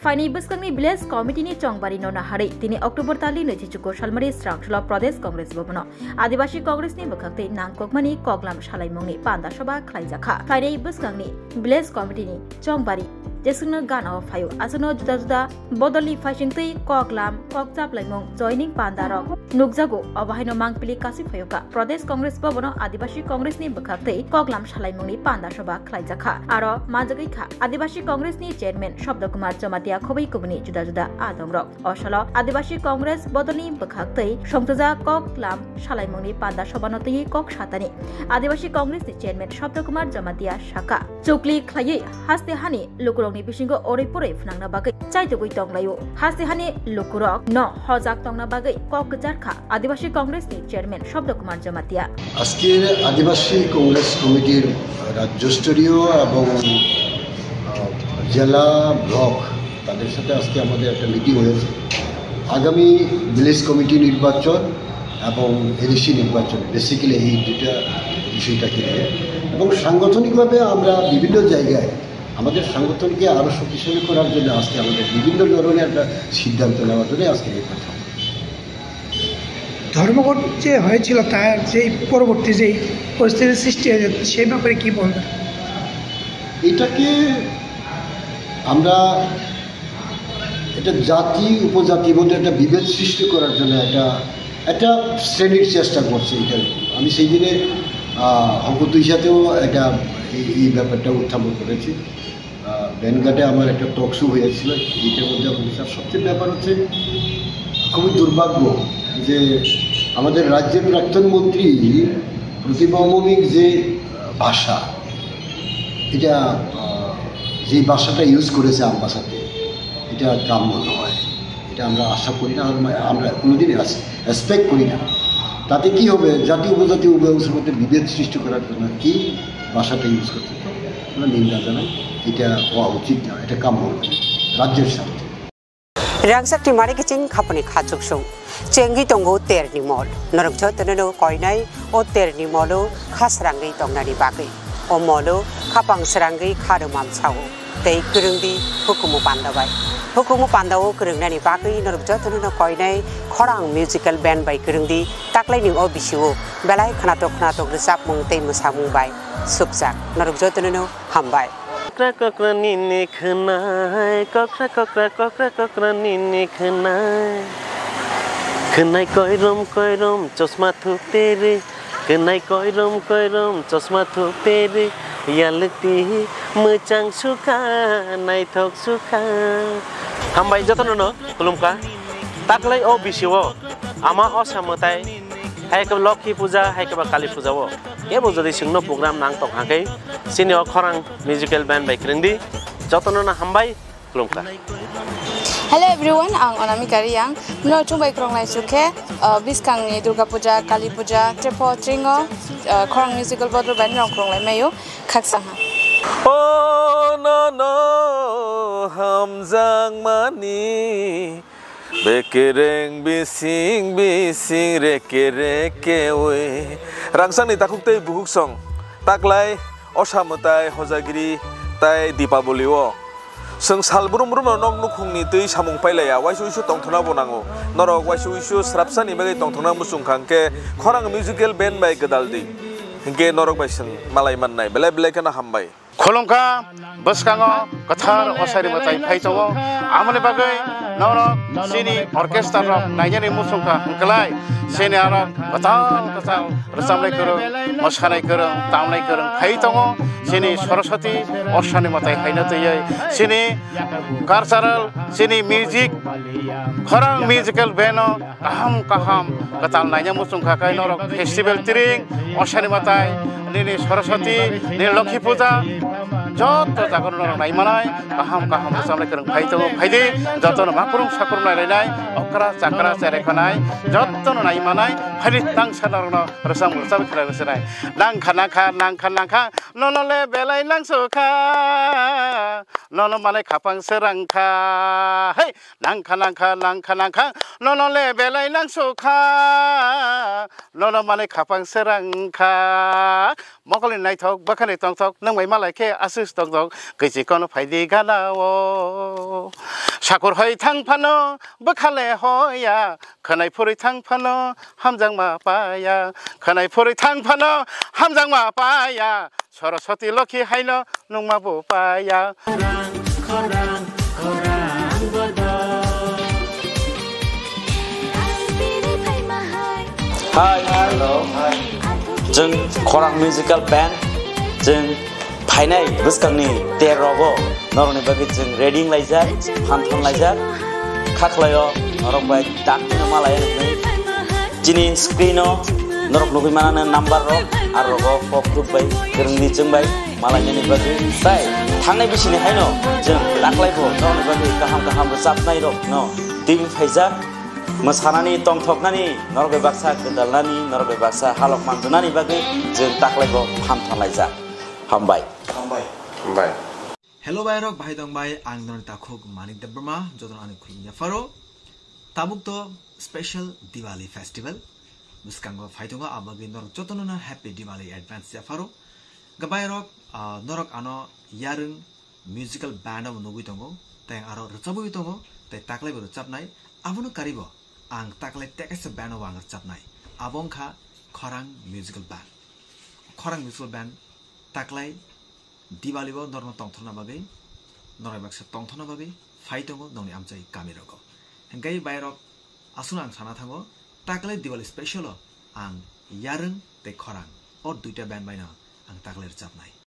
फाइनी बसकांगनी village कमिटीनि चंगबारी नना हारै दिनै October तालि 24 सालमारि स्रांखला प्रदेश कांग्रेस भवनाव आदिवासी कांग्रेसनि बखाक्तै नांगकमानि कगलाम सालाइमुंनि पान्दा सभा खालायजाखा फाइनी बसकांगनि विलेज कमिटीनि चंगबारि जेसुनो गानाव फायो आसनो जुदा जुदा बदलनि फाइसिंतै कगलाम कगजाब लाइमुं जयनिं पान्दा रक नुकजागो अबाहायनो मांगपिलि कासि फयोका प्रदेश कांग्रेस भवनाव आदिवासी कांग्रेसनि बखाक्तै कगलाम सालाइमुंनि पान्दा सभा खालायजाखा आरो माजगैखा आदिवासी कांग्रेसनि चेयरमैन शब्द कुमार जमातिया खबै कुबनि जुदा जुदा आदंरक असल आदिवासी कांग्रेस बदलनि बखाक्तै संतजा कगलाम सालाइमुंनि पान्दा सभानतै कग सातानि आदिवासी कांग्रेसनि चेयरमैन शब्द कुमार जमातिया शाखा चौकली खलायै हास्तेहानि लुकुरकनि बिसिंगो ओरैपुरै फुनांना बागै चाइतगै तंलायो हास्तेहानि लुकुरक न हजाक तंना बागै कग जारखा आदिवासी कांग्रेसनि चेयरमैन शब्द कुमार जमातिया আজকের আদিবাসী কংগ্রেস কমিটির রাজ্যস্তরীয় এবং জেলা ব্লক তাদের সাথে আজকে আমাদের একটা মিটিং হয়েছে আগামী ভিলেজ কমিটি নির্বাচন এবং এডিসি নির্বাচন বেসিক্যালি এই দুটা বিষয়টাকে নিয়ে এবং সাংগঠনিকভাবে আমরা বিভিন্ন জায়গায় আমাদের সংগঠনকে আরও শক্তিশালী করার জন্য আজকে আমাদের বিভিন্ন ধরনের একটা সিদ্ধান্ত নেওয়ার জন্য আজকে নির্বাচন ধর্মঘট যে হয়েছিল তার যে পরবর্তী যে পরিস্থিতির সৃষ্টি হয়েছে সেই ব্যাপারে কি বলবেন এটাকে আমরা এটা জাতি উপজাতি মধ্যে একটা বিভেদ সৃষ্টি করার জন্য একটা শ্রেণীর চেষ্টা করছে এটা আমি সেই দিনে অঙ্কুতুই সাথেও একটা এই ব্যাপারটা উত্থাপন করেছি ব্যানঘাটে আমার একটা টক শো হয়েছিল এইটার মধ্যে সবচেয়ে ব্যাপার হচ্ছে খুবই দুর্ভাগ্য যে আমাদের রাজ্যের প্রাক্তন মন্ত্রী প্রতিভৌমিক যে ভাষা এটা যে ভাষাটা ইউজ করেছে আমবাসাতে এটা কাম্য নয় এটা আমরা আশা করি না আমরা কোনোদিন রেসপেক্ট করি না তাতে কি হবে জাতি উপজাতি উভয়ের মধ্যে বিভেদ সৃষ্টি করার জন্য কি ভাষাটা ইউজ করতে আমরা নিন্দা জানাই এটা হওয়া উচিত না এটা কাম্য নয় রাজ্যের স্বার্থে রাংসাক টিমারি কিচিং খাপনি খাচুক সং চেঙ্গি তঙ্গো তেরনি মল নরকছ তননো কয়নাই ও তেরনি মলো খাসরাঙ্গি তংনানি বাগै ও মলো খাপাং সরাঙ্গি খারমাম ছাও tei kerengdi hukumu pandabai hukumu pandawo kerengnani bagai norokjo tonono koinai khorang musical band bai kerengdi taklai ning o bisiwo belai khnatok resap mung tei musamung bai subjak norokjo tonono hambai kokra nini khnai kokra nini khnai koirom chosma thupere khnai koirom chosma thupere यालती Muchang सुखा नाय थक सुखा हामबाय जतन खुलुमका ताकलाय ओ बिसिओ आमा असामताय Hayek Lakshmi पूजा Hayek काली पूजा वो एबो जदि सिंगनो प्रोग्राम नांग तक हाकै सिनि खरां म्यूजिकल बैंड बाय क्रिंदी जतन हामबाय खुलुमका Hello everyone, ang Anamika Riyang. Mno chungbay krong lai sukhe biskang ni Durga Puja, Kali Puja, Trepo Tringo, khorang musical bottle band rong krong lai mayo khaksang ha. Oh no hamjang mani bekereng bising reke we rangsang ni takuk tei buhuk song taklai osamutai hojagiri tai Dipaboli wo जों सालब्रुम नक नुखुंनि दै सामुं पाइलाया वाइसु तंथना बनांगो नरक वाइसु स्राबसानि बागै तंथना मुसुंखांके खरां musical band bye गदालदि हिंके नरक bison मालाय माननाय बेले kana हामबाय खोलंका बसकांगो कथार असारि मताय फाइतंगो आमने बागै नरक सिनि अर्केस्ट्रा रक नायनि मुसुंखा हंकलाय सेने आरक कथां रसामनाय करो मसानाय करो तामनाय करो फाइतंगो सिनि सरस्वती असानि मताय हायना तयै सिनि कल्चरल सिनि म्यूजिक खरां म्यूजिकल बेनो काहाम कताल नायनि मुसुंखा काय नरक फेस्टिवल तिरिं असानि मताय निनि सरस्वती नि लक्ष्मी पूजा जत जागरण नायमानाय काहाम रसामनाय करो फाइदे जतन माखुरुं साखुरुं नायलायनाय अकरा चाकरा चेरेखनाय जतन नायमानाय फाइदे तां सानारन रसाम रसाम खेलायसनाय नांखा ननले बेलाय नांसोखा नन मालाय खापां सोरांखा हे नांखा ननले बेलाय नांसोखा नन मालाय खापां सोरांखा मकलि नायथक बाखानि तंथक नंबाय मालायखे आसुस तंथक गैजिखौनो फायदे गानाव साखर है थांफानो बखाले हया खोनाय फुरै थांफानो हामजां मापाया खोनाय फुरै थांफानो हामजां मापाया सरस्वती लखि हायनो नंमा बोपाया Hi, hello. जों खरां मिउजिकल बेन्ड जों फाइनाय बोसकांनि तेर'बो नरनि बागै जों रेडिं लायजाक फानथन लायजाक खाख्लायो नरक बाय दाखिनो मालाय जिनि स्क्रिनो नरक नुबि मानानो नाम्बार रो आरो रो फक ग्रुप बाय गोरोंनि जों बाय मालायनि बागै बाय थांनाय बिसिनि हायनो जों दाखलायबो नरनि बागै गाहाम गाहाम रोजाबनाय रो न टिभि फायजाक मोसानानै तंथकनानै नरबे बाक्सा गोदालनानै नरबे बाक्सा हालक मानजुनानै बागै जों दाखलायबो फानथालायजाक हामबाय Hello Bayrok Bahai Dong Bai Ang Don Takhuk Manik Debrma Jodon Ani Khulnya Faro Tabuk to Special Diwali Festival Buskango Faitonga Abagi Norok Jotonuna Happy Diwali Advance Faro Gabayrok Norok Ano Yarung Musical Band of Nubitongo Tang Aro Rutsabu Tongo Te Taklay Rutsapnai Avunu Karibo Ang Taklay Tekes Band of Wanger Chapnai Abongka Khorang Musical Band Khorang Musical Band Taklay Diwali bo norno tongthona bagai norai baksa tongthona bagai faitongo noni amchai kamirogo hengai bayrok asuna ang sana thango taklai Diwali special ang yarung te khorang or duita band baina ang taklai chapnai